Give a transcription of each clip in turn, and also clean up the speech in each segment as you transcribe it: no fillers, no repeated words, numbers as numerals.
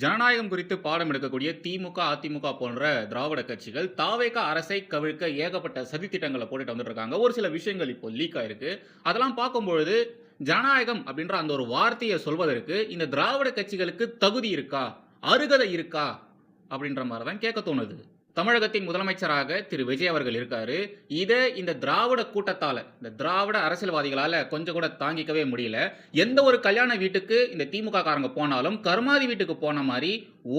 ஜனநாயகம் குறித்து பாடம் எடுக்கக்கூடிய திமுக, அதிமுக போன்ற திராவிட கட்சிகள் தாவேகா அரசை கவிழ்க்க ஏகப்பட்ட சதித்திட்டங்கள போட்டுட்டு வந்துட்டு இருக்காங்க. ஒரு சில விஷயங்கள் இப்போ லீக் ஆயிருக்கு. அதெல்லாம் பார்க்கும்பொழுது, ஜனநாயகம் அப்படின்ற அந்த ஒரு வார்த்தைய சொல்வதற்கு இந்த திராவிட கட்சிகளுக்கு தகுதி இருக்கா? அருகதை இருக்கா? அப்படின்ற மாரி தான் கேட்க தோணுது. தமிழகத்தின் முதலமைச்சராக திரு விஜய் அவர்கள் இருக்காரு. இந்த திராவிட கூட்டத்தால, இந்த திராவிட அரசியல்வாதிகளால கொஞ்சம் கூட தாங்கிக்கவே முடியல. எந்த ஒரு கல்யாண வீட்டுக்கு இந்த திமுக காரங்க போனாலும், கருமாதி வீட்டுக்கு போன மாரி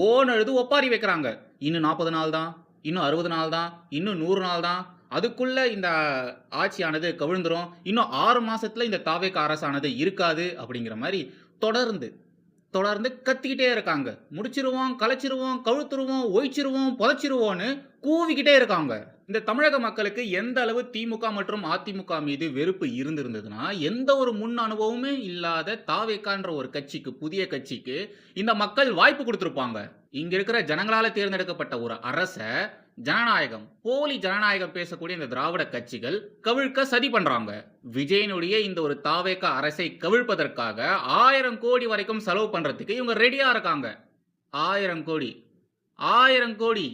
ஓன்னு அழுது ஒப்பாரி வைக்கிறாங்க. இன்னும் 40 நாள் தான், இன்னும் 60 நாள் தான், இன்னும் 100 நாள் தான். அதுக்குள்ள இந்த ஆட்சியானது கவிழ்ந்துரும். இன்னும் 6 மாசத்துல இந்த தாவேகா அரசானது இருக்காது அப்படிங்கிற மாரி தொடர்ந்து தொடர்ந்து கத்திக்கிட்டே இருக்காங்க. முடிச்சிருவோம், கலைச்சிருவோம், கவுழ்த்துருவோம், ஒழிச்சிருவோம், புதைச்சிருவோன்னு கூவிக்கிட்டே இருக்காங்க. இந்த தமிழக மக்களுக்கு எந்த அளவு திமுக மற்றும் அதிமுக மீது வெறுப்பு இருந்திருந்ததுன்னா, எந்த ஒரு முன் அனுபவமுமே இல்லாத தாவேகான்ற ஒரு கட்சிக்கு, புதிய கட்சிக்கு இந்த மக்கள் வாய்ப்பு குடுத்திருப்பாங்க. இங்க இருக்கிற ஜனங்களால தேர்ந்தெடுக்கப்பட்ட ஒரு அரச, ஜனநாயகம், போலி ஜனநாயகம் பேசக்கூடிய இந்த திராவிட கட்சிகள் கவிழ்க்க சதி பண்றாங்க. விஜயனுடைய இந்த ஒரு தாவேகா அரசை கவிழ்ப்பதற்காக 1000 கோடி வரைக்கும் செலவு பண்றதுக்கு இவங்க ரெடியா இருக்காங்க. 1000 கோடி 1000 கோடி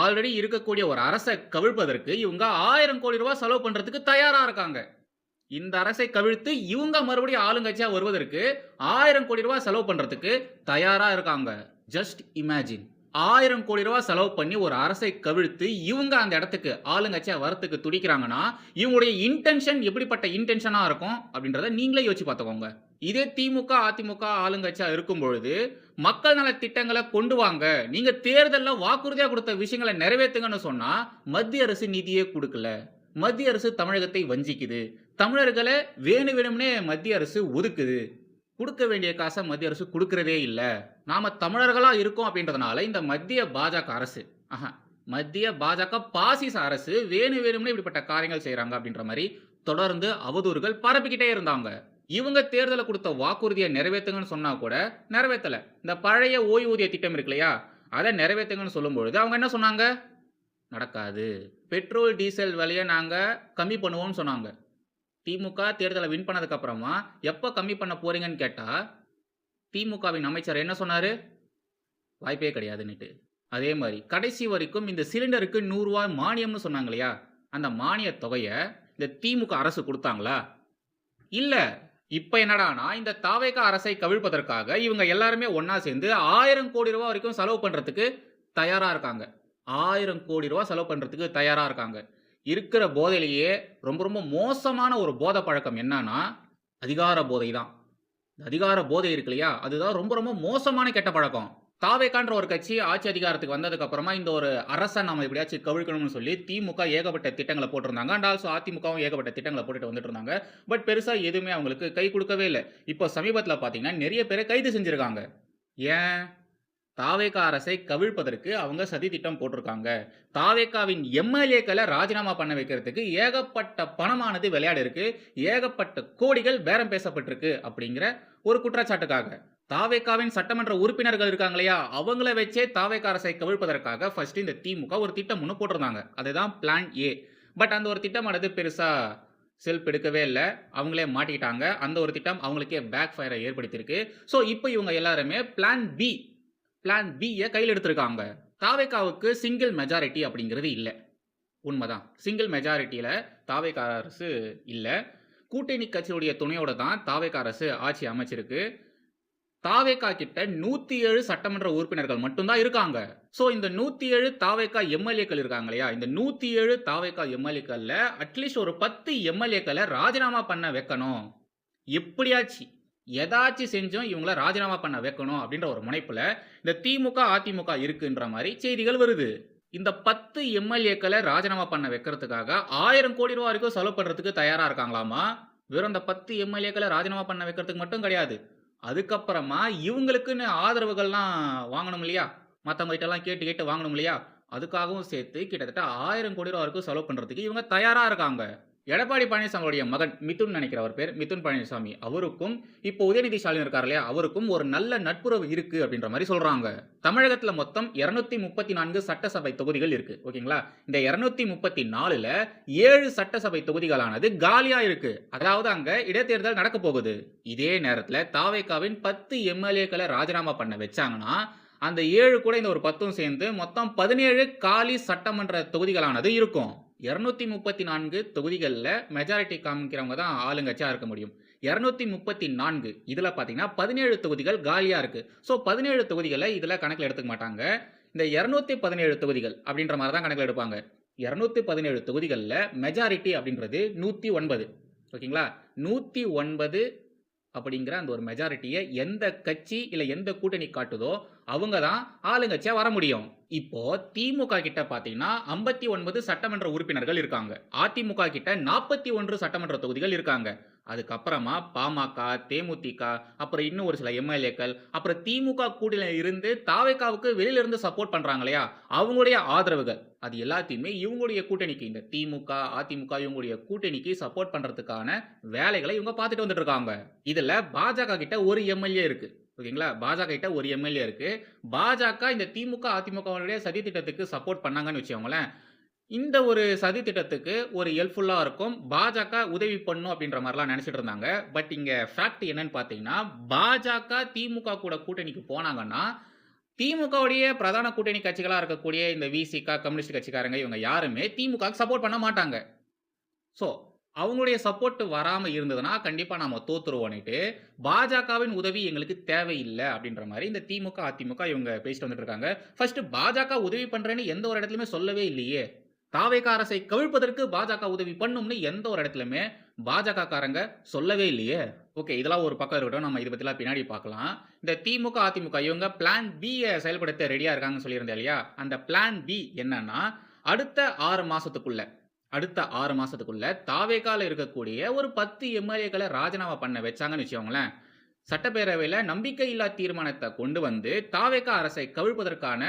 ஆல்ரெடி இருக்கக்கூடிய ஒரு அரசை கவிழ்ப்பதற்கு இவங்க 1000 கோடி ரூபாய் செலவு பண்றதுக்கு தயாரா இருக்காங்க. இந்த அரசை கவிழ்த்து இவங்க மறுபடியும் ஆளுங்கட்சியா வருவதற்கு 1000 கோடி ரூபாய் செலவு பண்றதுக்கு தயாரா இருக்காங்க. Just imagine. 1000 கோடி ரூபாய் செலவு பண்ணி ஒரு அரசை கவிழ்த்து இவங்க அந்த இடத்துக்கு ஆளுங்கட்சியா வரத்துக்கு துடிக்கிறாங்கன்னா, இவங்களுடைய இன்டென்ஷன் எப்படிப்பட்ட இன்டென்ஷனா இருக்கும் அப்படின்றத நீங்களே யோசிச்சு பார்த்துக்கோங்க. இதே திமுக, அதிமுக ஆளுங்கட்சியா இருக்கும் பொழுது, மக்கள் நல திட்டங்கள கொண்டு வாங்க. நீங்க தேர்தல்ல வாக்குறுதியா குடுத்த விஷயங்கள நிறைவேத்துங்கன்னு சொன்னா, மத்திய அரசு நிதியே குடுக்கல. மத்திய அரசு தமிழகத்தை வஞ்சிக்குது. தமிழர்கள வேணும்னே மத்திய அரசு ஒதுக்குது. குடுக்க வேண்டிய காச மத்திய அரசு குடுக்கிறதே இல்ல. நாம தமிழர்களா இருக்கோம் அப்படின்றதுனால இந்த மத்திய பாஜக அரசு, மத்திய பாஜக பாசிச அரசு வேணும்னே இப்படிப்பட்ட காரியங்கள் செய்றாங்க அப்படின்ற மாரி தொடர்ந்து அவதூறுகள் பரப்பிக்கிட்டே இருந்தாங்க. இவங்க தேர்தல்ல குடுத்த வாக்குறுதிய நிறைவேத்துங்கன்னு சொன்னா கூட நிறைவேத்தல. இந்த பழைய ஓய்வூதிய திட்டம் இருக்கு இல்லையா? அத நிறைவேத்துங்கன்னு சொல்லும்பொழுது அவங்க என்ன சொன்னாங்க? நடக்காது. பெட்ரோல், டீசல் விலைய நாங்க கம்மி பண்ணுவோம்னு சொன்னாங்க. திமுக தேர்தல வின் பண்ணதுக்கு அப்புறமா எப்ப கம்மி பண்ண போறீங்கன்னு கேட்டா, திமுகவின் அமைச்சர் என்ன சொன்னாரு? வாய்ப்பே கிடையாதுன்னுட்டு. அதே மாரி கடைசி வரைக்கும் இந்த சிலிண்டருக்கு ரூ. 100 மானியம்னு சொன்னாங்க இல்லையா? அந்த மானிய தொகைய இந்த திமுக அரசு குடுத்தாங்களா? இல்ல. இப்ப என்னடான்னா, இந்த தாவேகா அரசை கவிழ்ப்பதற்காக இவங்க எல்லாருமே ஒண்ணா சேர்ந்து ரூ. 1000 கோடி வரைக்கும் செலவு பண்றதுக்கு தயாரா இருக்காங்க. ரூ. 1000 கோடி செலவு பண்றதுக்கு தயாரா இருக்காங்க. இருக்கிற போதையிலேயே ரொம்ப ரொம்ப மோசமான ஒரு போதை பழக்கம் என்னன்னா, அதிகார போதை தான். அதிகார போதை இருக்கு இல்லையா? அதுதான் ரொம்ப ரொம்ப மோசமான கெட்ட பழக்கம். தாவேகான்ற ஒரு கட்சி ஆட்சி அதிகாரத்துக்கு வந்ததுக்கு அப்புறமா இந்த ஒரு அரச நாம எப்படியாச்சும் கவிழ்க்கணும்னு சொல்லி திமுக ஏகப்பட்ட திட்டங்கள போட்டிருந்தாங்க. அண்ட் ஆல்சோ அதிமுகவும் ஏகப்பட்ட திட்டங்கள போட்டுட்டு வந்துட்டு இருந்தாங்க. பட் பெருசா எதுவுமே அவங்களுக்கு கை குடுக்கவே இல்ல. இப்போ சமீபத்தில பார்த்தீங்கன்னா, நெறைய பேர கைது செஞ்சிருக்காங்க. ஏன்? தாவேகா அரசை கவிழ்ப்பதற்கு அவங்க சதி திட்டம் போட்டிருக்காங்க. தாவேகாவின் எம்.எல்.ஏக்கள ராஜினாமா பண்ண வைக்கிறதுக்கு ஏகப்பட்ட பணமானது விளையாடிருக்கு. ஏகப்பட்ட கோடிகள் பேரம் பேசப்பட்டிருக்கு அப்படிங்கிற ஒரு குற்றச்சாட்டுக்காக. தாவேகாவின் சட்டமன்ற உறுப்பினர்கள் இருக்காங்க இல்லையா? அவங்கள வச்சே தாவேகா அரசை கவிழ்ப்பதற்காக ஃபர்ஸ்ட் இந்த திமுக ஒரு திட்டம் ஒண்ணு போட்டிருந்தாங்க. அதுதான் பிளான் ஏ. பட் அந்த ஒரு திட்டமானது பெருசா செல்ப் எடுக்கவே இல்ல. அவங்களே மாட்டிக்கிட்டாங்க. அந்த ஒரு திட்டம் அவங்களுக்கே பேக் ஃபயர ஏற்படுத்தியிருக்கு. ஸோ இப்போ இவங்க எல்லாருமே பிளான் பிய கையில எடுத்திருக்காங்க. தாவேகாவுக்கு சிங்கிள் மெஜாரிட்டி அப்படிங்கிறது இல்ல. உண்மதான். சிங்கிள் மெஜாரிட்டில தாவேகா அரசு இல்ல. கூட்டணி கட்சியுடைய துணையோட தான் தாவேகா அரசு ஆட்சி அமைச்சிருக்கு. தாவேகா கிட்ட 107 சட்டமன்ற உறுப்பினர்கள் மட்டும் தான் இருக்காங்க. சோ இந்த 107 தாவேகா எம்.எல்.ஏக்கள் இருக்காங்க இல்லையா? இந்த 107 தாவேகா எம்.எல்.ஏக்கள்ல அட்லீஸ்ட் ஒரு 10 எம்.எல்.ஏக்கள ராஜினாமா பண்ண வைக்கணும். எப்படியாச்சு எதாச்சும் செஞ்சும் இவங்கள ராஜினாமா பண்ண வைக்கணும் அப்படின்ற ஒரு முனைப்புல இந்த திமுக, அதிமுக இருக்குன்ற மாரி செய்திகள் வருது. இந்த 10 எம்.எல்.ஏக்கள ராஜினாமா பண்ண வைக்கிறதுக்காக 1000 கோடி ரூபாய் வரைக்கும் செலவு பண்றதுக்கு தயாரா இருக்காங்களாமா. வெறும் அந்த 10 எம்.எல்.ஏக்கள ராஜினாமா பண்ண வைக்கிறதுக்கு மட்டும் கிடையாது. அதுக்கப்புறமா இவங்களுக்குன்னு ஆதரவுகள்லாம் வாங்கணும் இல்லையா? மத்தவங்க கிட்டலாம் கேட்டு கேட்டு வாங்கணும் இல்லையா? அதுக்காகவும் சேர்த்து கிட்டத்தட்ட 1000 கோடி ரூபாய் வரைக்கும் செலவு பண்றதுக்கு இவங்க தயாரா இருக்காங்க. எடப்பாடி பழனிசாமியுடைய மகன் மிதுன் நினைக்கிறேன் அவர் பேர். மிதுன் பழனிசாமி அவருக்கும் இப்போ உதயநிதி ஸ்டாலின் இருக்கார் இல்லையா? அவருக்கும் ஒரு நல்ல நட்புறவு இருக்கு அப்படின்ற மாரி சொல்றாங்க. தமிழகத்துல மொத்தம் 234 சட்டசபை தொகுதிகள் இருக்கு. ஓகேங்களா? இந்த 234ல 7 சட்டசபை தொகுதிகளானது காலியா இருக்கு. அதாவது அங்க இடைத்தேர்தல் நடக்க போகுது. இதே நேரத்துல தாவேகாவின் 10 எம்.எல்.ஏக்கள ராஜினாமா பண்ண வச்சாங்கன்னா, அந்த 7 கூட இந்த ஒரு 10ம் சேர்ந்து மொத்தம் 17 காலி சட்டமன்ற தொகுதிகளானது இருக்கும். 234 தொகுதிகள்ல மெஜாரிட்டி காமிக்கிறவங்க தான் ஆளுங்கட்சியா இருக்க முடியும். 234 இதுல பார்த்தீங்கன்னா 17 தொகுதிகள் காலியா இருக்கு. ஸோ 17 தொகுதிகள இதுல கணக்குல எடுத்துக்க மாட்டாங்க. இந்த 217 தொகுதிகள் அப்படின்ற மாரி தான் கணக்குல எடுப்பாங்க. 217 தொகுதிகள்ல மெஜாரிட்டி அப்படின்றது 109. ஓகேங்களா? 109 அப்படிங்கிற அந்த ஒரு மெஜாரிட்டிய எந்த கட்சி இல்ல எந்த கூட்டணி காட்டுதோ, அவங்க தான் ஆளுங்கட்சியா வர முடியும். இப்போ திமுக கிட்ட பார்த்தீங்கன்னா 59 சட்டமன்ற உறுப்பினர்கள் இருக்காங்க. அதிமுக கிட்ட 41 சட்டமன்ற தொகுதிகள் இருக்காங்க. அதுக்கப்புறமா பாமக, தேமுதிக, அப்புறம் இன்னும் ஒரு சில எம்.எல்.ஏக்கள், அப்புறம் திமுக கூட்டணியில இருந்து தாவேகாவுக்கு வெளியில இருந்து சப்போர்ட் பண்றாங்க இல்லையா? அவங்களுடைய ஆதரவுகள். அது எல்லாத்தையுமே இவங்களுடைய கூட்டணிக்கு இந்த திமுக, அதிமுக இவங்களுடைய கூட்டணிக்கு சப்போர்ட் பண்றதுக்கான வேலைகளை இவங்க பார்த்துட்டு வந்துட்டு இருக்காங்க. இதுல பாஜக கிட்ட ஒரு எம்.எல்.ஏ இருக்கு. ஓகேங்களா? பாஜக கிட்ட ஒரு எம்.எல்.ஏ இருக்கு. பாஜக இந்த திமுக, அதிமுகவுடைய சதி திட்டத்துக்கு சப்போர்ட் பண்ணாங்கன்னு வச்சுக்கோங்களேன். இந்த ஒரு சதி திட்டத்துக்கு ஒரு ஹெல்ப்ஃபுல்லா இருக்கும். பாஜக உதவி பண்ணும் அப்படின்ற மாரிலாம் நெனச்சிட்டு இருந்தாங்க. பட் இங்க ஃபேக்ட் என்னன்னு பார்த்தீங்கன்னா, பாஜக, திமுக கூட கூட்டணிக்கு போனாங்கன்னா, திமுகவுடைய பிரதான கூட்டணி கட்சிகளா இருக்கக்கூடிய இந்த விசிக, கம்யூனிஸ்ட் கட்சிக்காரங்க இவங்க யாருமே திமுகவுக்கு சப்போர்ட் பண்ண மாட்டாங்க. ஸோ, அவங்களுடைய சப்போர்ட் வராம இருந்ததுன்னா, கண்டிப்பா நாம தோத்துருவோன்னுட்டு, பாஜகவின் உதவி எங்களுக்கு தேவையில்ல அப்படின்ற மாரி இந்த திமுக, அதிமுக இவங்க பேசிட்டு வந்துட்டு இருக்காங்க. ஃபர்ஸ்ட் பாஜக உதவி பண்றேன்னு எந்த ஒரு இடத்துலயுமே சொல்லவே இல்லையே! தாவேகா அரசை கவிழ்ப்பதற்கு பாஜக உதவி பண்ணும்னு எந்த ஒரு இடத்துலயுமே பாஜக காரங்க சொல்லவே இல்லையே! ஓகே. இதெல்லாம் ஒரு பக்கம் இருக்கட்டும். நம்ம இத பத்திலாம் பின்னாடி பார்க்கலாம். இந்த திமுக, அதிமுக இவங்க பிளான் பிய செயல்படுத்த ரெடியா இருக்காங்கன்னு சொல்லியிருந்தேன் இல்லையா? அந்த பிளான் பி என்னன்னா, அடுத்த 6 மாசத்துக்குள்ள அடுத்த 6 மாசத்துக்குள்ள தாவேகால இருக்கக்கூடிய ஒரு 10 எம்.எல்.ஏக்கள ராஜினாமா பண்ண வச்சாங்கன்னு வச்சுக்கோங்களேன், சட்டப்பேரவையில நம்பிக்கையில்லா தீர்மானத்த கொண்டு வந்து தாவேகா அரசை கவிழ்ப்பதற்கான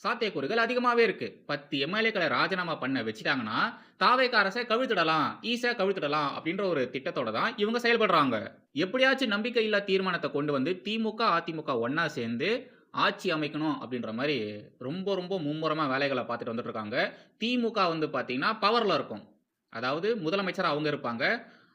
சாத்தியக்கூறுகள் அதிகமாவே இருக்கு. 10 எம்.எல்.ஏக்கள ராஜினாமா பண்ண வச்சுட்டாங்கன்னா, தாவேகா அரசை கவிழ்த்திடலாம், ஈஸியா கவிழ்த்திடலாம் அப்படின்ற ஒரு திட்டத்தோட தான் இவங்க செயல்படுறாங்க. எப்படியாச்சும் நம்பிக்கையில்லா தீர்மானத்த கொண்டு வந்து திமுக, அதிமுக ஒண்ணா சேர்ந்து ஆட்சி அமைக்கணும் அப்படின்ற மாரி ரொம்ப ரொம்ப மும்முரமா வேலைகள பார்த்துட்டு வந்துட்டு இருக்காங்க. திமுக வந்து பார்த்தீங்கன்னா, பவர்ல இருக்கும். அதாவது முதலமைச்சரா அவங்க இருப்பாங்க.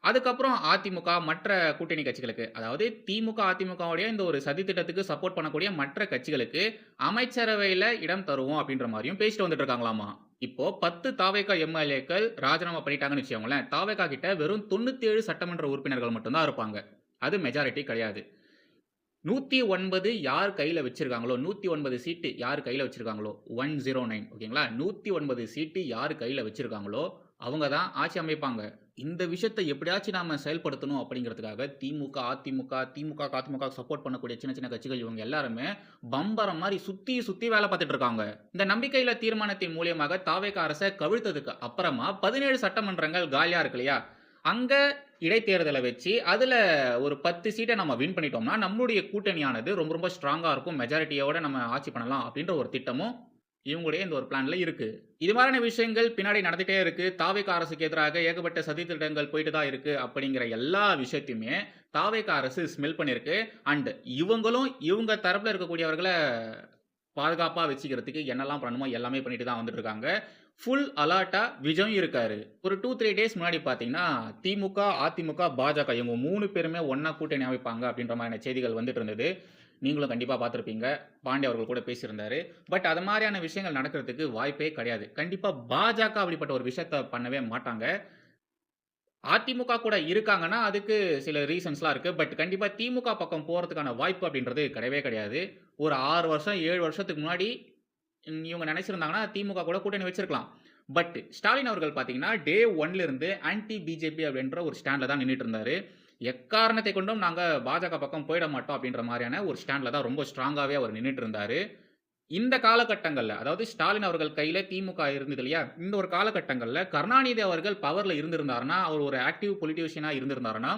அதுக்கப்புறம் அதிமுக மற்ற கூட்டணி கட்சிகளுக்கு, அதாவது திமுக, அதிமுகவுடைய இந்த ஒரு சதி திட்டத்துக்கு சப்போர்ட் பண்ணக்கூடிய மற்ற கட்சிகளுக்கு அமைச்சரவையில இடம் தருவோம் அப்படின்ற மாரியும் பேசிட்டு வந்துட்டு இருக்காங்களாமா. இப்போ 10 தாவேகா எம்.எல்.ஏக்கள் ராஜினாமா பண்ணிட்டாங்கன்னு வச்சுக்கோங்களேன். தாவேகா கிட்ட வெறும் 97 சட்டமன்ற உறுப்பினர்கள் மட்டும் தான் இருப்பாங்க. அது மெஜாரிட்டி கிடையாது. 109 யார் கையில வச்சிருக்காங்களோ, 109 சீட்டு யார் கையில வச்சிருக்காங்களோ, 109 ஓகேங்களா? 109 சீட்டு யார் கையில வச்சிருக்காங்களோ, அவங்க தான் ஆட்சி அமைப்பாங்க. இந்த விஷயத்த எப்படியாச்சும் நாம செயல்படுத்தணும் அப்படிங்கிறதுக்காக திமுக, அதிமுக, திமுகக்கு அதிமுகவுக்கு சப்போர்ட் பண்ணக்கூடிய சின்ன சின்ன கட்சிகள் இவங்க எல்லாருமே பம்பரம் மாரி சுத்தி சுத்தி வேலை பார்த்துட்டு இருக்காங்க. இந்த நம்பிக்கையில்லா தீர்மானத்தின் மூலியமாக தாவேகா அரச கவிழ்த்ததுக்கு அப்புறமா 17 சட்டமன்றங்கள் காலியா இருக்கு இல்லையா? அங்க இடைத்தேர்தல வச்சு, அதுல ஒரு 10 சீட்ட நம்ம வின் பண்ணிட்டோம்னா, நம்மளுடைய கூட்டணியானது ரொம்ப ரொம்ப ஸ்ட்ராங்கா இருக்கும். மெஜாரிட்டியோட நம்ம ஆட்சி பண்ணலாம் அப்படின்ற ஒரு திட்டமும் இவங்களுடைய இந்த ஒரு பிளான்ல இருக்கு. இது மாதிரியான விஷயங்கள் பின்னாடி நடந்துட்டே இருக்கு. தாவேகா அரசுக்கு எதிராக ஏகப்பட்ட சதி திட்டங்கள் போயிட்டு தான் இருக்கு அப்படிங்கிற எல்லா விஷயத்தையுமே தாவேகா அரசு ஸ்மெல் பண்ணியிருக்கு. அண்ட் இவங்களும் இவங்க தரப்புல இருக்கக்கூடியவர்கள பாதுகாப்பா வச்சுக்கிறதுக்கு என்னெல்லாம் பண்ணணுமோ எல்லாமே பண்ணிட்டு தான் வந்துட்டு இருக்காங்க. ஃபுல் அலர்ட்டா விஜயும் இருக்காரு. ஒரு 2, 3 டேஸ் முன்னாடி பார்த்தீங்கன்னா, திமுக, அதிமுக, பாஜக இவங்க 3 பேருமே ஒண்ணா கூட்டணி அமைப்பாங்க அப்படின்ற மாதிரியான செய்திகள் வந்துட்டு இருந்தது. நீங்களும் கண்டிப்பா பார்த்திருப்பீங்க. பாண்டே அவர்கள் கூட பேசியிருந்தாரு. பட் அது மாதிரியான விஷயங்கள் நடக்கிறதுக்கு வாய்ப்பே கிடையாது. கண்டிப்பா பாஜக அப்படிப்பட்ட ஒரு விஷயத்த பண்ணவே மாட்டாங்க. அதிமுக கூட இருக்காங்கன்னா, அதுக்கு சில ரீசன்ஸ்லாம் இருக்கு. பட் கண்டிப்பா திமுக பக்கம் போறதுக்கான வாய்ப்பு அப்படின்றது கிடையவே கிடையாது. ஒரு 6 வருஷம், 7 வருஷத்துக்கு முன்னாடி இவங்க நினைச்சிருந்தாங்கன்னா, திமுக கூட கூட்டணி வச்சிருக்கலாம். பட் ஸ்டாலின் அவர்கள் பார்த்தீங்கன்னா, டே 1ல இருந்து ஆன்டி பிஜேபி அப்படின்ற ஒரு ஸ்டாண்ட்ல தான் நின்னுட்டு இருந்தாரு. எக்காரணத்தை கொண்டும் நாங்க பாஜக பக்கம் போயிட மாட்டோம் அப்படின்ற மாரியான ஒரு ஸ்டாண்ட்ல தான் ரொம்ப ஸ்ட்ராங்காவே அவர் நின்னுட்டு இருந்தாரு. இந்த காலகட்டங்கள்ல, அதாவது ஸ்டாலின் அவர்கள் கையில திமுக இருந்தது இல்லையா? இந்த ஒரு காலகட்டங்கள்ல கருணாநிதி அவர்கள் பவர்ல இருந்திருந்தாருன்னா, அவர் ஒரு ஆக்டிவ் பொலிட்டிஷியனா இருந்திருந்தாருன்னா,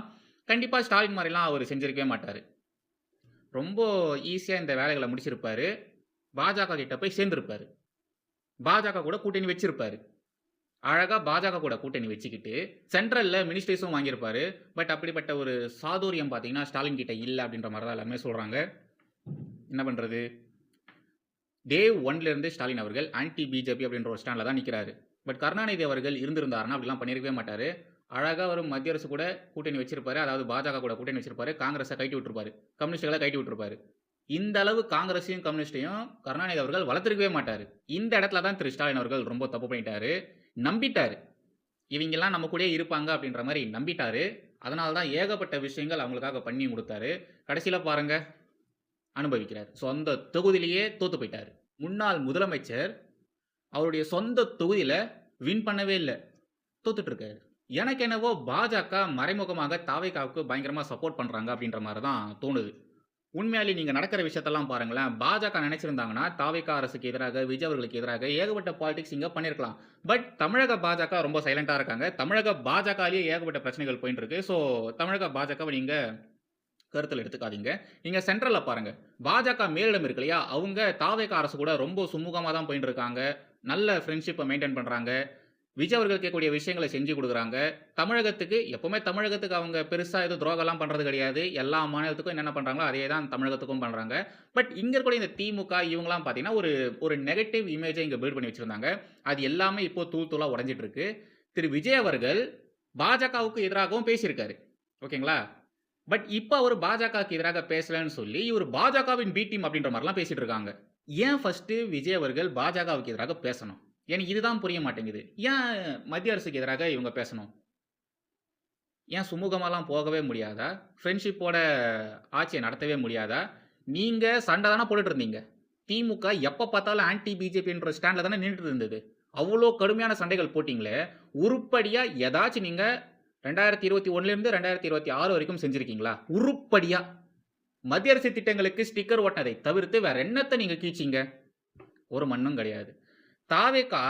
கண்டிப்பா ஸ்டாலின் மாரிலாம் அவரு செஞ்சிருக்கவே மாட்டாரு. ரொம்ப ஈஸியா இந்த வேலைகள முடிச்சிருப்பாரு. பாஜக கிட்ட போய் சேர்ந்திருப்பாரு. பாஜக கூட கூட்டணி வச்சிருப்பாரு. அழகா பாஜக கூட கூட்டணி வச்சுக்கிட்டு, சென்ட்ரல்ல மினிஸ்ட்ரீஸும் வாங்கியிருப்பாரு. பட் அப்படிப்பட்ட ஒரு சாதுரியம் பார்த்தீங்கன்னா, ஸ்டாலின் கிட்ட இல்ல அப்படின்ற மாரி தான் எல்லாருமே சொல்றாங்க. என்ன பண்றது? டே 1ல இருந்து ஸ்டாலின் அவர்கள் ஆன்டி பிஜேபி அப்படின்ற ஒரு ஸ்டாண்ட்ல தான் நிக்கிறாரு. பட் கருணாநிதி அவர்கள் இருந்திருந்தாருன்னா, அப்படிலாம் பண்ணியிருக்கவே மாட்டாரு. அழகா ஒரு மத்திய அரசு கூட கூட்டணி வச்சிருப்பாரு. அதாவது பாஜக கூட கூட்டணி வச்சிருப்பாரு. காங்கிரஸ கழட்டி விட்டுருப்பாரு. கம்யூனிஸ்ட்கள கழட்டி விட்டுருப்பாரு. இந்த அளவு காங்கிரஸையும், கம்யூனிஸ்டையும் கருணாநிதி அவர்கள் வளர்த்திருக்கவே மாட்டாரு. இந்த இடத்துல தான் திரு ஸ்டாலின் அவர்கள் ரொம்ப தப்பு பண்ணிட்டாரு. நம்பிட்டாரு. இவங்கலாம் நம்ம கூடயே இருப்பாங்க அப்படின்ற மாரி நம்பிட்டாரு. அதனால தான் ஏகப்பட்ட விஷயங்கள் அவங்களுக்காக பண்ணி குடுத்தாரு. கடைசில பாருங்க அனுபவிக்கிறாரு. சொந்த தொகுதியிலேயே தோத்து போயிட்டாரு. முன்னாள் முதலமைச்சர் அவருடைய சொந்த தொகுதியில வின் பண்ணவே இல்ல. தோத்துட்டு இருக்காரு. எனக்கு என்னவோ பாஜக மறைமுகமாக தாவேகாவுக்கு பயங்கரமா சப்போர்ட் பண்றாங்க அப்படின்ற மாரி தான் தோணுது. உண்மையாலே நீங்க நடக்கிற விஷயத்தெல்லாம் பாருங்களேன். பாஜக நினைச்சிருந்தாங்கன்னா, தாவேகா அரசுக்கு எதிராக, விஜய் அவர்களுக்கு எதிராக ஏகப்பட்ட பாலிடிக்ஸ் இங்க பண்ணியிருக்கலாம். பட் தமிழக பாஜக ரொம்ப சைலன்ட்டா இருக்காங்க. தமிழக பாஜகலயே ஏகப்பட்ட பிரச்சனைகள் போயிட்டு இருக்கு. ஸோ தமிழக பாஜகவ நீங்க கருத்துல எடுத்துக்காதீங்க. நீங்க சென்ட்ரல்ல பாருங்க. பாஜக மேலிடம் இருக்கு இல்லையா? அவங்க தாவேகா அரசு கூட ரொம்ப சுமூகமா தான் போயிட்டு இருக்காங்க. நல்ல ஃப்ரெண்ட்ஷிப்ப மெயின்டெயின் பண்றாங்க. விஜய் அவர்கள் கேட்கக்கூடிய விஷயங்கள செஞ்சு குடுக்குறாங்க. தமிழகத்துக்கு எப்பவுமே தமிழகத்துக்கு அவங்க பெருசா எதுவும் துரோகம்லாம் பண்றது கிடையாது. எல்லா மாநிலத்துக்கும் என்னென்ன பண்றாங்களோ, அதே தான் தமிழகத்துக்கும் பண்றாங்க. பட் இங்க இருக்கக்கூடிய இந்த திமுக இவங்கலாம் பார்த்தீங்கன்னா, ஒரு ஒரு நெகட்டிவ் இமேஜ இங்க பில்ட் பண்ணி வச்சிருந்தாங்க. அது எல்லாமே இப்போ தூள் தூளா உடைஞ்சிட்டு இருக்கு. திரு விஜய் அவர்கள் பாஜகவுக்கு எதிராகவும் பேசியிருக்காரு. ஓகேங்களா? பட் இப்ப அவரு பாஜகவுக்கு எதிராக பேசலன்னு சொல்லி, இவரு பாஜகவின் பி டீம் அப்படின்ற மாரிலாம் பேசிட்டு இருக்காங்க. ஏன் ஃபர்ஸ்ட்டு விஜய் அவர்கள் பாஜகவுக்கு எதிராக பேசணும்? எனக்கு இதுதான் புரிய மாட்டேங்குது. ஏன் மத்திய அரசுக்கு எதிராக இவங்க பேசணும்? ஏன் சுமூகமாலாம் போகவே முடியாதா? ஃப்ரெண்ட்ஷிப்போட ஆட்சிய நடத்தவே முடியாதா? நீங்க சண்ட தான போட்டுட்டு இருந்தீங்க. திமுக எப்ப பார்த்தாலும் ஆன்டி பிஜேபின்ற ஸ்டாண்ட்ல தானே நின்னுட்டு இருந்தது. அவ்ளோ கடுமையான சண்டைகள் போட்டீங்களே, உருப்படியா ஏதாச்சும் நீங்க 2021லிருந்து 2026 வரைக்கும் செஞ்சிருக்கீங்களா? உருப்படியா. மத்திய அரசு திட்டங்களுக்கு ஸ்டிக்கர் ஒட்டினதை தவிர்த்து வேற என்னத்த நீங்க கீச்சீங்க? ஒரு மண்ணும் கிடையாது. தாவேகா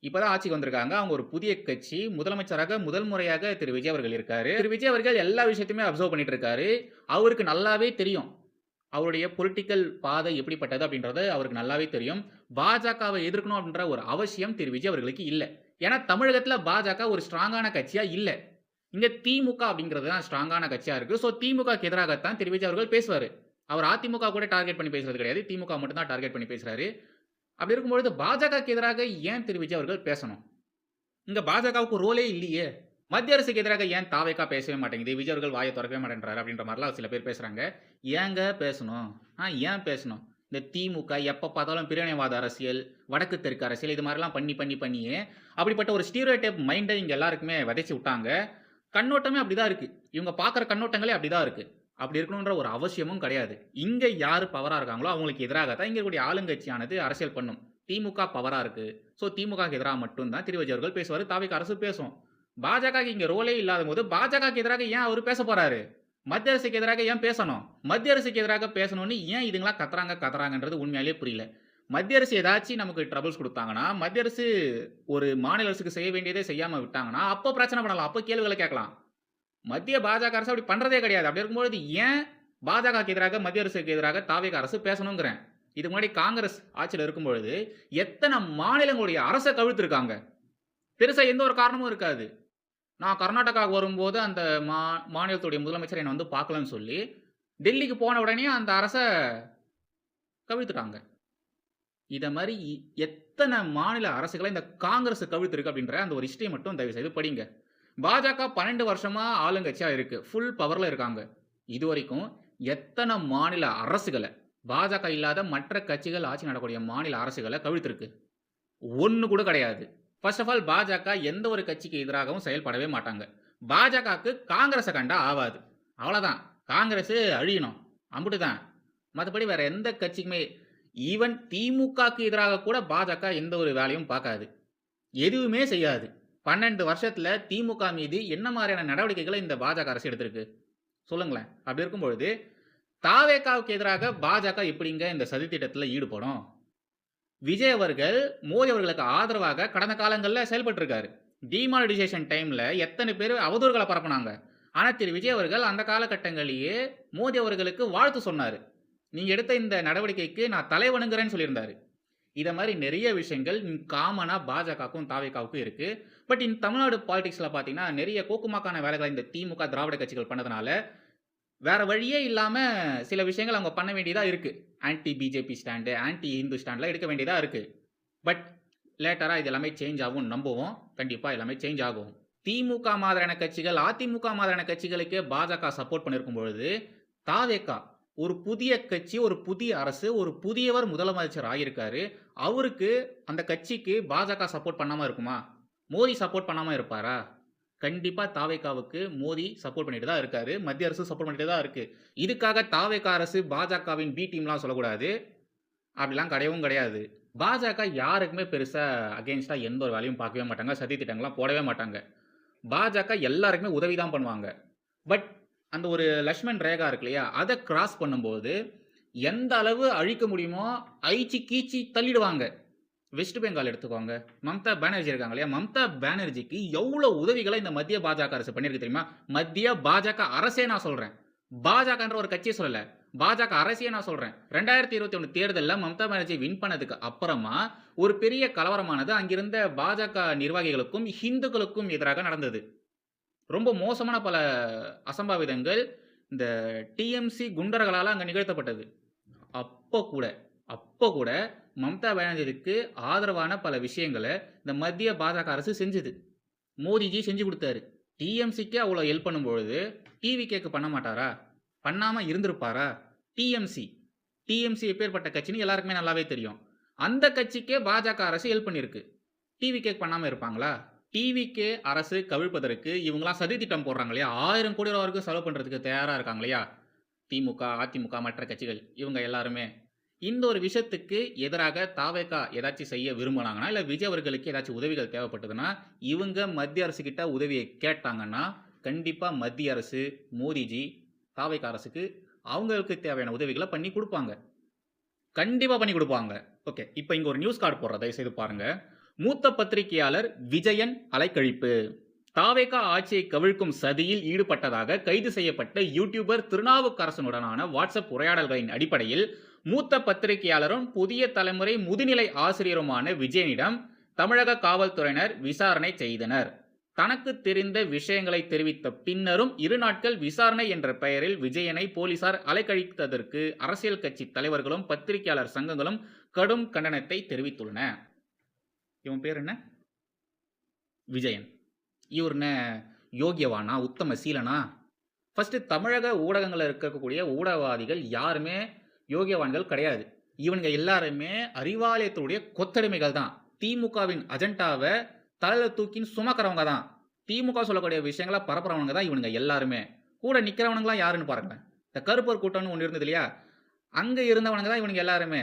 இப்ப தான் ஆட்சிக்கு வந்திருக்காங்க. அவங்க ஒரு புதிய கட்சி. முதலமைச்சராக முதல் முறையாக திரு விஜய் அவர்கள் இருக்காரு. திரு விஜய் அவர்கள் எல்லா விஷயத்தையுமே அப்சர்வ் பண்ணிட்டு இருக்காரு. அவருக்கு நல்லாவே தெரியும். அவருடைய பொலிட்டிக்கல் பாதை எப்படிப்பட்டது அப்படின்றது அவருக்கு நல்லாவே தெரியும். பாஜகவை எதிர்க்கணும் அப்படின்ற ஒரு அவசியம் திரு விஜய் அவர்களுக்கு இல்ல. ஏன்னா தமிழகத்துல பாஜக ஒரு ஸ்ட்ராங்கான கட்சியா இல்ல. இங்க திமுக அப்படிங்கிறது தான் ஸ்ட்ராங்கான கட்சியா இருக்கு. ஸோ திமுகக்கு எதிராகத்தான் திரு விஜய் அவர்கள் பேசுவாரு. அவர் அதிமுக கூட டார்கெட் பண்ணி பேசுறது கிடையாது. திமுக மட்டும் தான் டார்கெட் பண்ணி பேசுறாரு. அப்படி இருக்கும்பொழுது பாஜகக்கு எதிராக ஏன் திரு விஜய் அவர்கள் பேசணும்? இங்க பாஜகவுக்கு ரோலே இல்லையே. மத்திய அரசுக்கு எதிராக ஏன் தாவேகா பேசவே மாட்டேங்குது? விஜய் அவர்கள் வாயை தொறக்கவே மாட்டேன்றாரு அப்படின்ற மாரிலாம் சில பேர் பேசுறாங்க. ஏங்க பேசணும்? ஏன் பேசணும்? இந்த திமுக எப்ப பார்த்தாலும் பிரிவினைவாத அரசியல், வடக்கு தெற்கு அரசியல் இது மாரிலாம் பண்ணியே அப்படிப்பட்ட ஒரு ஸ்டீரியோடைப் மைண்ட இங்க எல்லாருக்குமே விதைச்சு விட்டாங்க. கண்ணோட்டமே அப்படிதான் இருக்கு. இவங்க பார்க்குற கண்ணோட்டங்களே அப்படிதான் இருக்கு. அப்படி இருக்கணுன்ற ஒரு அவசியமும் கிடையாது. இங்க யாரு பவரா இருக்காங்களோ அவங்களுக்கு எதிராக தான் இங்க இருக்கக்கூடிய ஆளுங்கட்சியானது அரசியல் பண்ணும். திமுக பவரா இருக்கு. ஸோ திமுகவுக்கு எதிராக மட்டும் தான் திரு விஜய் அவர்கள் பேசுவாரு. தாவேகா அரசு பேசும். பாஜகவுக்கு இங்க ரோலே இல்லாதபோது பாஜகவுக்கு எதிராக ஏன் அவரு பேசப் போறாரு? மத்திய அரசுக்கு எதிராக ஏன் பேசணும்? மத்திய அரசுக்கு எதிராக பேசணும்னு ஏன் இதுங்கலாம் கத்துறாங்கன்றது உண்மையாலேயே புரியல. மத்திய அரசு ஏதாச்சும் நமக்கு ட்ரபிள்ஸ் குடுத்தாங்கன்னா, மத்திய அரசு ஒரு மாநில அரசுக்கு செய்ய வேண்டியதை செய்யாம விட்டாங்கன்னா, அப்ப பிரச்சனை பண்ணலாம். அப்ப கேள்விகள கேட்கலாம். மத்திய பாஜக அரசு அப்படி பண்றதே கிடையாது. அப்படி இருக்கும்பொழுது ஏன் பாஜகவுக்கு எதிராக மத்திய அரசுக்கு எதிராக தாவேகா அரசு பேசணுங்கிறேன். இதுக்கு முன்னாடி காங்கிரஸ் ஆட்சியில இருக்கும்பொழுது எத்தன மாநிலங்களுடைய அரச கவிழ்த்திருக்காங்க. பெருசா எந்த ஒரு காரணமும் இருக்காது. நான் கர்நாடகாவுக்கு வரும்போது அந்த மாநிலத்துடைய முதலமைச்சர் என்ன வந்து பார்க்கலன்னு சொல்லி, டெல்லிக்கு போன உடனே அந்த அரச கவிழ்த்துட்டாங்க. இத மாரி எத்தன மாநில அரசுகள இந்த காங்கிரஸ் கவிழ்த்திருக்கு அப்படின்ற அந்த ஒரு ஹிஸ்டரிய மட்டும் தயவு செய்து படிங்க. பாஜக 12 வருஷமா ஆளுங்கட்சியா இருக்கு. ஃபுல் பவர்ல இருக்காங்க. இதுவரைக்கும் எத்தன மாநில அரசுகள பாஜக இல்லாத மற்ற கட்சிகள் ஆட்சி நடக்கக்கூடிய மாநில அரசுகள கவிழ்த்திருக்கு? ஒண்ணு கூட கிடையாது. ஃபர்ஸ்ட் ஆஃப் ஆல் பாஜக எந்த ஒரு கட்சிக்கு எதிராகவும் செயல்படவே மாட்டாங்க. பாஜகவுக்கு காங்கிரஸ கண்டா ஆவாது. அவ்வளவுதான். காங்கிரஸ் அழியணும். அம்புட்டுதான். மத்தபடி வேற எந்த கட்சிக்குமே ஈவன் திமுகக்கு எதிராக கூட பாஜக எந்த ஒரு வேலையும் பார்க்காது. எதுவுமே செய்யாது. 12 வருஷத்துல திமுக மீது என்ன மாதிரியான நடவடிக்கைகளை இந்த பாஜக அரசு எடுத்திருக்கு? சொல்லுங்களேன். அப்படி இருக்கும்பொழுது தாவேகாவுக்கு எதிராக பாஜக எப்படிங்க இந்த சதித்திட்டத்துல ஈடுபடும்? விஜய் அவர்கள் மோடி அவர்களுக்கு ஆதரவாக கடந்த காலங்கள்ல செயல்பட்டிருக்காரு. டிமானிடைசேஷன் டைம்ல எத்தனை பேர் அவதூறுகள பரப்புனாங்க. ஆனா திரு விஜய் அவர்கள் அந்த காலகட்டங்களிலேயே மோடி அவர்களுக்கு வாழ்த்து சொன்னாரு. நீங்க எடுத்த இந்த நடவடிக்கைக்கு நான் தலை வணங்குறேன்னு சொல்லியிருந்தாரு. இத மாரி நெறைய விஷயங்கள் காமனா பாஜகவுக்கும், தாவேகாவுக்கும் இருக்கு. பட் இந்த தமிழ்நாடு பாலிடிக்ஸ்ல பார்த்தீங்கன்னா, நெறைய கோக்குமாக்கான வேலைகள இந்த திமுக, திராவிட கட்சிகள் பண்ணதுனால, வேற வழியே இல்லாம சில விஷயங்கள் அவங்க பண்ண வேண்டியதா இருக்கு. Anti BJP stand, anti Hindu ஸ்டாண்ட்லாம் எடுக்க வேண்டியதா இருக்கு. பட் லேட்டரா இது எல்லாமே சேஞ்ச் ஆகும்னு நம்புவோம். கண்டிப்பா எல்லாமே சேஞ்ச் ஆகும். திமுக மாதிரியான கட்சிகள், அதிமுக மாதிரியான கட்சிகளுக்கே பாஜக சப்போர்ட் பண்ணியிருக்கும் பொழுது, தாவேகா ஒரு புதிய கட்சி, ஒரு புதிய அரசு, ஒரு புதியவர் முதலமைச்சர் ஆகியிருக்காரு. அவருக்கு அந்த கட்சிக்கு பாஜக சப்போர்ட் பண்ணாம இருக்குமா? மோடி சப்போர்ட் பண்ணாம இருப்பாரா? கண்டிப்பா தாவேகாவுக்கு மோடி சப்போர்ட் பண்ணிட்டு தான் இருக்காரு. மத்திய அரசு சப்போர்ட் பண்ணிட்டே தான் இருக்கு. இதுக்காக தாவேகா அரசு பாஜகவின் பி டீம்லாம் சொல்லக்கூடாது. அப்படிலாம் கிடையவும் கிடையாது. பாஜக யாருக்குமே பெருசா அகைன்ஸ்ட்டா எந்த ஒரு வேலையும் பார்க்கவே மாட்டாங்க. சதி திட்டங்கள்லாம் போடவே மாட்டாங்க. பாஜக எல்லாருக்குமே உதவி தான் பண்ணுவாங்க. பட் அந்த ஒரு லக்ஷ்மன் ரேகா இருக்கு இல்லையா? அத கிராஸ் பண்ணும்போது எந்த அளவு அழிக்க முடியுமோ அழிச்சு கீச்சி தள்ளிடுவாங்க. வெஸ்ட் பெங்கால் எடுத்துக்கோங்க. மம்தா பானர்ஜி இருக்காங்க இல்லையா? மம்தா பானர்ஜிக்கு எவ்வளோ உதவிகள இந்த மத்திய பாஜக அரசு பண்ணியிருக்கு தெரியுமா? மத்திய பாஜக அரசே நான் சொல்றேன். பாஜகன்ற ஒரு கட்சிய சொல்லல. பாஜக அரசையே நான் சொல்றேன். 2021 தேர்தல்ல மம்தா பானர்ஜி வின் பண்ணதுக்கு அப்புறமா, ஒரு பெரிய கலவரமானது அங்கிருந்த பாஜக நிர்வாகிகளுக்கும், இந்துக்களுக்கும் எதிராக நடந்தது. ரொம்ப மோசமான பல அசம்பாவிதங்கள் இந்த டிஎம்சி குண்டர்களால அங்க நிகழ்த்தப்பட்டது. அப்ப கூட அப்ப கூட மம்தா பானர்ஜிக்கு ஆதரவான பல விஷயங்கள இந்த மத்திய பாஜக அரசு செஞ்சது. மோடிஜி செஞ்சு குடுத்தாரு. டிஎம்சிக்கு அவ்வளோ ஹெல்ப் பண்ணும்பொழுது, டிவிகேக்கு பண்ண மாட்டாரா? பண்ணாம இருந்திருப்பாரா? டிஎம்சி டிஎம்சி எப்பேர்ப்பட்ட கட்சின்னு எல்லாருக்குமே நல்லாவே தெரியும். அந்த கட்சிக்கே பாஜக அரசு ஹெல்ப் பண்ணியிருக்கு. டிவிகேக்கு பண்ணாம இருப்பாங்களா? டிவிகே அரசு கவிழ்ப்பதற்கு இவங்கலாம் சதி திட்டம் போடுறாங்க இல்லையா? 1000 கோடி ரூபா வரைக்கும் செலவு பண்றதுக்கு தயாரா இருக்காங்க இல்லையா? திமுக, அதிமுக மற்ற கட்சிகள் இவங்க எல்லாருமே. இந்த ஒரு விஷயத்துக்கு எதிராக தாவேகா ஏதாச்சும் செய்ய விரும்புனாங்கன்னா, இல்ல விஜய் அவர்களுக்கு ஏதாச்சும் உதவிகள் தேவைப்பட்டதுன்னா, இவங்க மத்திய அரசு கிட்ட உதவிய கேட்டாங்கன்னா, கண்டிப்பா மத்திய அரசு, மோடிஜி, தாவேகா அரசுக்கு அவங்களுக்கு தேவையான உதவிகள பண்ணி குடுப்பாங்க. கண்டிப்பா பண்ணி குடுப்பாங்க. ஓகே. இப்ப இங்க ஒரு நியூஸ் கார்ட் போடுறேன். தயவுசெய்து பாருங்க. மூத்த பத்திரிகையாளர் விஜயன் அலைக்கழிப்பு. தாவேகா ஆட்சியை கவிழ்க்கும் சதியில் ஈடுபட்டதாக கைது செய்யப்பட்ட யூடியூபர் திருநாவுக்கரசனுடனான வாட்ஸ்அப் உரையாடல்களின் அடிப்படையில் மூத்த பத்திரிகையாளரும் புதிய தலைமுறை முதுநிலை ஆசிரியருமான விஜயனிடம் தமிழக காவல்துறையினர் விசாரணை செய்தனர். தனக்கு தெரிந்த விஷயங்களை தெரிவித்த பின்னரும் 2 நாட்கள் விசாரணை என்ற பெயரில் விஜயனை போலீசார் அலைக்கழித்ததற்கு அரசியல் கட்சி தலைவர்களும் பத்திரிகையாளர் சங்கங்களும் கடும் கண்டனத்தை தெரிவித்துள்ளன. இவன் பேர் என்ன? விஜயன். இவர் என்ன யோகியவானா, உத்தம சீலனா? ஃபர்ஸ்ட் தமிழக ஊடகங்கள்ல இருக்கக்கூடிய ஊடகவாதிகள் யாருமே யோகியவான்கள் கிடையாது. இவனுங்க எல்லாருமே அறிவாலயத்துடைய கொத்தடிமைகள் தான். திமுகவின் அஜெண்டாவ தலையில தூக்கின்னு சுமக்கிறவங்க தான். திமுக சொல்லக்கூடிய விஷயங்கள பரப்புறவனுங்க தான் இவனுங்க எல்லாருமே. கூட நிக்கிறவனுங்கலாம் யாருன்னு பாருங்களேன். இந்த கருப்பர் கூட்டம்னு ஒண்ணு இருந்தது இல்லையா? அங்க இருந்தவனுங்க தான் இவனுங்க எல்லாருமே.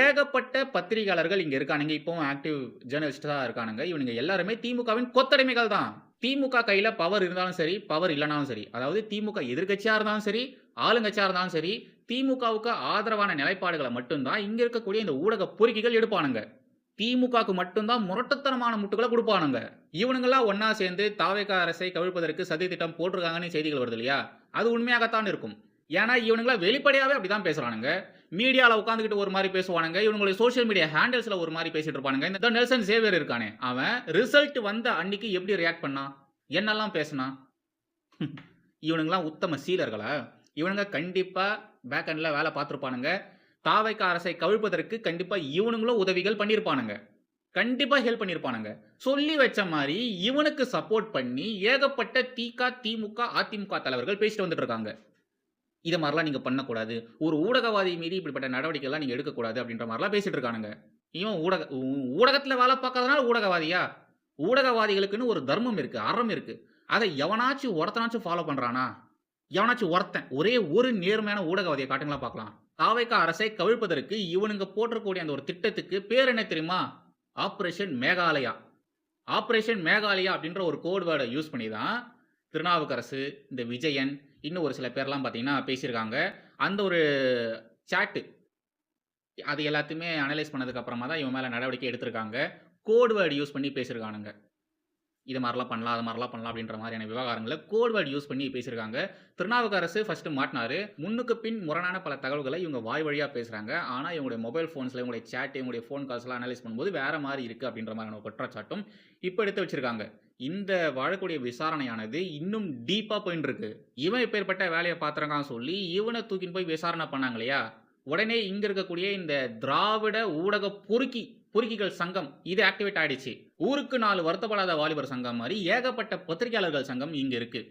ஏகப்பட்ட பத்திரிகையாளர்கள் இங்க இருக்கானுங்க. இப்பவும் ஆக்டிவ் ஜர்னலிஸ்ட்டா இருக்கானுங்க. இவனுங்க எல்லாருமே திமுகவின் கொத்தடிமைகள் தான். திமுக கையில பவர் இருந்தாலும் சரி, பவர் இல்லனாலும் சரி. அதாவது திமுக எதிர்க்கட்சியா இருந்தாலும் சரி, ஆளுங்கட்சியா இருந்தாலும் சரி, திமுகவுக்கு ஆதரவான நிலைப்பாடுகள மட்டும் தான் இங்க இருக்கக்கூடிய இந்த ஊடக பொறுக்கிகள் எடுப்பானுங்க. திமுகவுக்கு மட்டும் தான் முரட்டுத்தனமான முட்டுகள குடுப்பானுங்க. இவனுங்கலாம் ஒண்ணா சேர்ந்து தாவேகா அரசை கவிழ்ப்பதற்கு சதி திட்டம் போட்டிருக்காங்கன்னு செய்திகள் வருது இல்லையா? அது உண்மையாகத்தான் இருக்கும். ஏன்னா இவனுங்கலாம் வெளிப்படையாவே அப்படிதான் பேசுறானுங்க. மீடியால உட்கார்ந்துகிட்டு ஒரு மாரி பேசுவானுங்க. இவனுங்களுடைய சோசியல் மீடியா ஹேண்டில்ஸ்ல ஒரு மாரி பேசிட்டு இருப்பானுங்க. இந்த நெல்சன் சேவியர் இருக்கானே, அவன் ரிசல்ட் வந்த அன்னைக்கு எப்படி ரியாக்ட் பண்ணான்? என்னெல்லாம் பேசினான்? இவனுங்கலாம் உத்தம சீலர்களா? இவனுங்க கண்டிப்பா பேக் எண்ட்ல வேலை பார்த்திருப்பானுங்க. தாவேகா அரசை கவிழ்ப்பதற்கு கண்டிப்பா இவனுங்களும் உதவிகள் பண்ணியிருப்பானுங்க. கண்டிப்பா ஹெல்ப் பண்ணியிருப்பானுங்க. சொல்லி வச்ச மாரி இவனுக்கு சப்போர்ட் பண்ணி ஏகப்பட்ட திக, திமுக, அதிமுக தலைவர்கள் பேசிட்டு வந்துட்டு இருக்காங்க. இத மாரிலாம் நீங்க பண்ணக்கூடாது. ஒரு ஊடகவாதி மீது இப்படிப்பட்ட நடவடிக்கைலாம் நீங்க எடுக்கக்கூடாது அப்படின்ற மாரிலாம் பேசிட்டு இருக்கானுங்க. இவன் ஊடகத்துல வேலை பார்க்கறதுனால ஊடகவாதியா? ஊடகவாதிகளுக்குன்னு ஒரு தர்மம் இருக்கு, அறம் இருக்கு. அத எவனாச்சும் ஒருத்தனாச்சும் ஃபாலோ பண்றானா? எவனாச்சும் ஒருத்தன் ஒரே ஒரு நேர்மையான ஊடகவாதிய காட்டுங்களேன் பார்க்கலாம். தாவேகா அரசை கவிழ்ப்பதற்கு இவனுங்க போட்டிருக்கக்கூடிய அந்த ஒரு திட்டத்துக்கு பேர் என்ன தெரியுமா? ஆப்பரேஷன் மேகாலயா. ஆப்பரேஷன் மேகாலயா அப்படின்ற ஒரு கோட் வேர்ட யூஸ் பண்ணி தான் திருநாவுக்கரசு, இந்த விஜயன், இன்னும் ஒரு சில பேர்லாம் பார்த்தீங்கன்னா பேசியிருக்காங்க. அந்த ஒரு சாட் அது எல்லாத்தையுமே அனலைஸ் பண்ணதுக்கு அப்புறமா தான் இவன் மேல நடவடிக்கை எடுத்திருக்காங்க. கோட் வேர்ட் யூஸ் பண்ணி பேசியிருக்கானுங்க. இது மாரிலாம் பண்ணலாம், அது மாரிலாம் பண்ணலாம் அப்படின்ற மாதிரியான விவகாரங்கள கோட் வேர்ட் யூஸ் பண்ணி பேசியிருக்காங்க. திருநாவுக்கரசு ஃபர்ஸ்ட் மாட்டுனாரு. முன்னுக்கு பின் முரணான பல தகவல்களை இவங்க வாய் வழியா பேசுறாங்க. ஆனா இவங்களுடைய மொபைல் ஃபோன்ஸ்ல இவங்களுடைய சாட், இவங்களுடைய ஃபோன் கால்ஸ்லாம் அனலைஸ் பண்ணும்போது வேற மாரி இருக்கு அப்படின்ற மாதிரியான ஒரு குற்றச்சாட்டும் இப்ப எடுத்து வச்சிருக்காங்க. இந்த வழக்குடைய விசாரணையானது இன்னும் டீப்பா போயிட்டு இருக்கு. இவன் இப்பேற்பட்ட வேலைய பார்த்திருக்கான்னு சொல்லி இவன தூக்கின்னு போய் விசாரணை பண்ணாங்க இல்லையா? உடனே இங்க இருக்கக்கூடிய இந்த திராவிட ஊடக பொறுக்கிகள் சங்கம் இது ஆக்டிவேட் ஆயிடுச்சு. ஊருக்கு 4 வருத்தப்படாத வாலிபர் சங்கம் மாரி ஏகப்பட்ட பத்திரிகையாளர்கள் சங்கம் இங்க இருக்கு.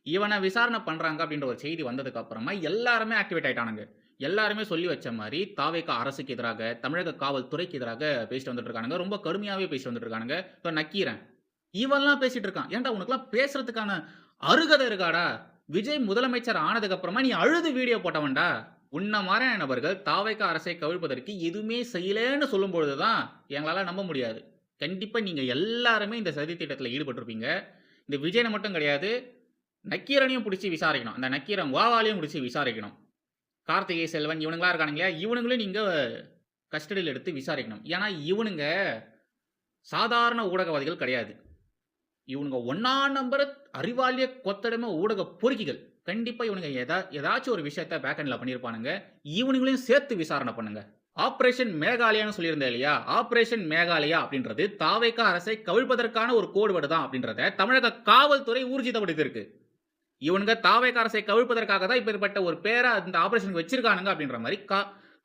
இவன விசாரணை பண்றாங்க அப்படின்ற ஒரு செய்தி வந்ததுக்கு அப்புறமா எல்லாருமே ஆக்டிவேட் ஆயிட்டானுங்க. எல்லாருமே சொல்லி வச்ச மாரி தாவேகா அரசுக்கு எதிராக, தமிழக காவல்துறைக்கு எதிராக பேசிட்டு வந்துட்டு இருக்கானுங்க. ரொம்ப கடுமையாவே பேசிட்டு வந்துட்டு இருக்கானுங்க. இப்ப நக்கீரன். இவன்லாம் பேசிட்டு இருக்கான். ஏன்டா உனக்கெல்லாம் பேசுறதுக்கான அருகதை இருக்காடா? விஜய் முதலமைச்சர் ஆனதுக்கு அப்புறமா நீ அழுது வீடியோ போட்டவன்டா. உன்ன மாரியான நபர்கள் தாவேகா அரசை கவிழ்ப்பதற்கு எதுவுமே செய்யலன்னு சொல்லும்பொழுது தான் எங்களால நம்ப முடியாது. கண்டிப்பா நீங்க எல்லாருமே இந்த சதி திட்டத்துல ஈடுபட்டிருப்பீங்க. இந்த விஜயன மட்டும் கிடையாது. நக்கீரனையும் புடிச்சு விசாரிக்கணும். அந்த நக்கீரன் வாவாலையும் புடிச்சு விசாரிக்கணும். கார்த்திகை செல்வன் இவனுங்களா இருக்கானுங்களா, இவனுங்களையும் நீங்க கஸ்டடியில எடுத்து விசாரிக்கணும். ஏன்னா இவனுங்க சாதாரண ஊடகவாதிகள் கிடையாது. இவனுங்க 1ஆம் நம்பர் அறிவாலய கொத்தடிமை ஊடக பொறுக்கிகள். கண்டிப்பா இவனுங்க ஏதாச்சும் ஒரு விஷயத்த பேக் எண்ட்ல பண்ணியிருப்பானுங்க. இவனுங்களையும் சேர்த்து விசாரணை பண்ணுங்க. ஆபரேஷன் மேகாலயான்னு சொல்லியிருந்தேன் இல்லையா? ஆபரேஷன் மேகாலயா அப்படின்றது தாவேகா அரசை கவிழ்ப்பதற்கான ஒரு கோட்வேர்டு தான் அப்படின்றத தமிழக காவல்துறை ஊர்ஜிதப்படுத்தியிருக்கு. இவனுங்க தாவேகா அரசை கவிழ்ப்பதற்காக தான் இப்படிப்பட்ட ஒரு பேரை அந்த ஆபரேஷனுக்கு வச்சிருக்கானுங்க அப்படின்ற மாதிரி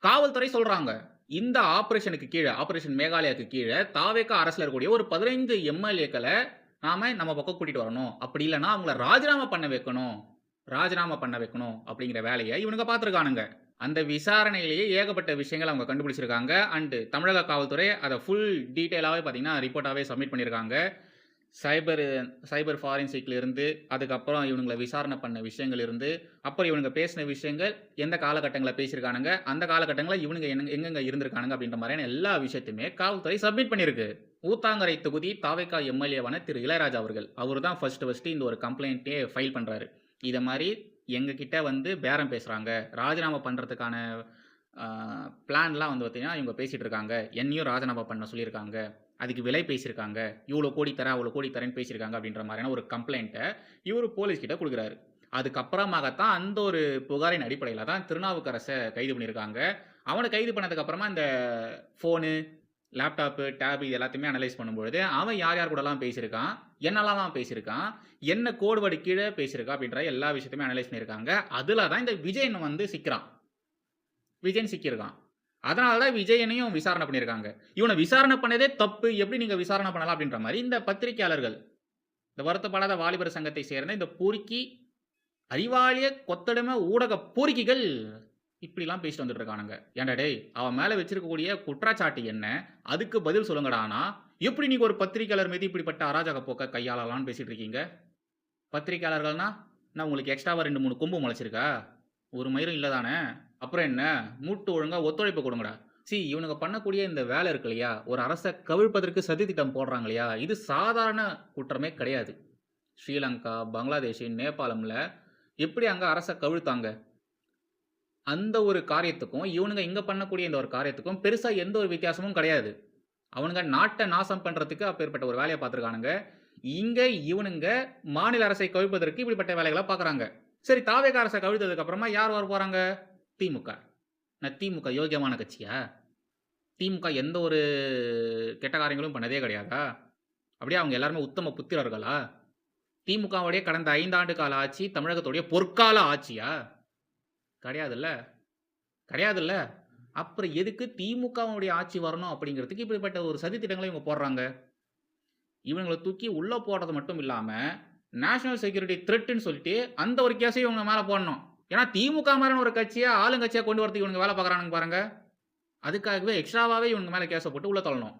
காவல்துறை சொல்றாங்க. இந்த ஆபரேஷனுக்கு கீழே, ஆபரேஷன் மேகாலயாக்கு கீழே தாவேகா அரசுல இருக்கக்கூடிய ஒரு 15 எம்எல்ஏக்களை நம்ம பக்கம் கூட்டிட்டு வரணும். அப்படி இல்லைன்னா அவங்கள ராஜினாமா பண்ண வைக்கணும் அப்படிங்கிற வேலையை இவனுங்க பார்த்துருக்கானுங்க. அந்த விசாரணையிலேயே ஏகப்பட்ட விஷயங்கள் அவங்க கண்டுபிடிச்சிருக்காங்க. அண்ட் தமிழக காவல்துறை அதை ஃபுல் டீட்டெயிலாகவே பார்த்தீங்கன்னா ரிப்போர்ட்டாகவே சப்மிட் பண்ணியிருக்காங்க. சைபர் ஃபாரன்சிக்ல இருந்து, அதுக்கப்புறம் இவனுங்கள விசாரணை பண்ண விஷயங்கள் இருந்து, அப்புறம் இவனுங்க பேசின விஷயங்கள் எந்த காலகட்டங்களில் பேசியிருக்கானுங்க, அந்த காலகட்டங்களில் இவனுங்க எங்கெங்க இருந்திருக்கானுங்க அப்படின்ற மாதிரியான எல்லா விஷயத்தையுமே காவல்துறை சப்மிட் பண்ணியிருக்கு. ஊத்தாங்கரை தொகுதி தாவேகா எம்எல்ஏவான திரு இளையராஜா அவர்கள், அவர் தான் ஃபர்ஸ்ட் இந்த ஒரு கம்ப்ளைண்ட்டே ஃபைல் பண்ணுறாரு. இதை மாதிரி எங்ககிட்ட வந்து பேரம் பேசுகிறாங்க, ராஜினாமா பண்ணுறதுக்கான பிளான்லாம் வந்து பார்த்தீங்கன்னா இவங்க பேசிகிட்டு இருக்காங்க, என்னையும் ராஜினாமா பண்ண சொல்லியிருக்காங்க, அதுக்கு விலை பேசியிருக்காங்க, இவ்வளோ கோடி தரேன் அவ்வளோ கோடி தரேன்னு பேசியிருக்காங்க அப்படின்ற மாதிரியான ஒரு கம்ப்ளைண்ட்டை இவர் போலீஸ்கிட்ட கொடுக்குறாரு. அதுக்கப்புறமாகத்தான் அந்த ஒரு புகாரின் அடிப்படையில் தான் திருநாவுக்கரசை கைது பண்ணியிருக்காங்க. அவனை கைது பண்ணதுக்கப்புறமா இந்த ஃபோனு, லேப்டாப்பு, டேப் இது எல்லாத்தையுமே அனலைஸ் பண்ணும்பொழுது அவன் யார் கூடலாம் பேசியிருக்கான், என்னெல்லாம் பேசியிருக்கான், என்ன கோடுவடு கீழே பேசியிருக்கா அப்படின்ற எல்லா விஷயத்தையுமே அனலைஸ் பண்ணியிருக்காங்க. அதில் தான் இந்த விஜயன் வந்து சிக்கியிருக்கான். அதனால தான் விஜயனையும் விசாரணை பண்ணியிருக்காங்க. இவனை விசாரணை பண்ணதே தப்பு, எப்படி நீங்கள் விசாரணை பண்ணலாம் அப்படின்ற மாதிரி இந்த பத்திரிகையாளர்கள், இந்த வருத்தப்படாத வாலிபர் சங்கத்தை சேர்ந்த இந்த பொறுக்கி அறிவாலய கொத்தடிமை ஊடக பொறுக்கிகள் இப்படிலாம் பேசிட்டு வந்துட்டு இருக்கானுங்க. ஏன்டா டேய், அவன் மேலே வச்சிருக்கக்கூடிய குற்றச்சாட்டு என்ன, அதுக்கு பதில் சொல்லுங்கடானா, எப்படி நீங்கள் ஒரு பத்திரிகையாளர் மீது இப்படிப்பட்ட அராஜக போக்க கையாளலாம்னு பேசிட்டு இருக்கீங்க? பத்திரிகையாளர்கள்னா நான் உங்களுக்கு எக்ஸ்ட்ராவாக 2-3 கொம்பு முளைச்சிருக்கா? ஒரு மயிரும் இல்லை தானே? அப்புறம் என்ன, மூட்டு ஒழுங்கா ஒத்துழைப்பு கொடுங்கடா. இவனுங்க பண்ணக்கூடிய இந்த வேலை இருக்கு இல்லையா, ஒரு அரசை கவிழ்ப்பதற்கு சதி திட்டம் போடுறாங்க இல்லையா, இது சாதாரண குற்றமே கிடையாது. ஸ்ரீலங்கா, பங்களாதேஷ், நேபாளம்ல எப்படி அங்கே அரசை கவிழ்த்தாங்க, அந்த ஒரு காரியத்துக்கும் இவனுங்க இங்கே பண்ணக்கூடிய இந்த ஒரு காரியத்துக்கும் பெருசாக எந்த ஒரு வித்தியாசமும் கிடையாது. அவனுங்க நாட்டை நாசம் பண்ணுறதுக்கு அப்பேற்பட்ட ஒரு வேலையை பார்த்துருக்கானுங்க. இங்கே இவனுங்க மாநில அரசை கவிழ்ப்பதற்கு இப்படிப்பட்ட வேலைகளை பார்க்குறாங்க. சரி, தாவேகா அரசை கவிழ்த்ததுக்கு அப்புறமா யார் வர போகிறாங்க? திமுக. திமுக யோகியமான கட்சியா? திமுக எந்த ஒரு கெட்ட காரியங்களும் பண்ணதே கிடையாதா? அப்படியே அவங்க எல்லாருமே உத்தம புத்திரர்களா? திமுகவுடைய கடந்த 5 ஆண்டு கால ஆட்சி தமிழகத்துடைய பொற்கால ஆட்சியா? கிடையாதுல்ல. அப்புறம் எதுக்கு திமுகவுடைய ஆட்சி வரணும் அப்படிங்கிறதுக்கு இப்படிப்பட்ட ஒரு சதி திட்டங்களை இவங்க போடுறாங்க. இவங்களை தூக்கி உள்ள போடுறது மட்டும் இல்லாம நேஷனல் செக்யூரிட்டி த்ரெட்னு சொல்லிட்டு அந்த ஒரு கேஸையும் இவங்க மேல போடணும். ஏன்னா திமுக மாதிரியான ஒரு கட்சியை ஆளுங்கட்சியா கொண்டு வரதுக்கு இவங்க வேலை பார்க்குறானுங்க பாருங்க. அதுக்காகவே எக்ஸ்ட்ராவாவே இவங்க மேல கேஸை போட்டு உள்ள தள்ளணும்.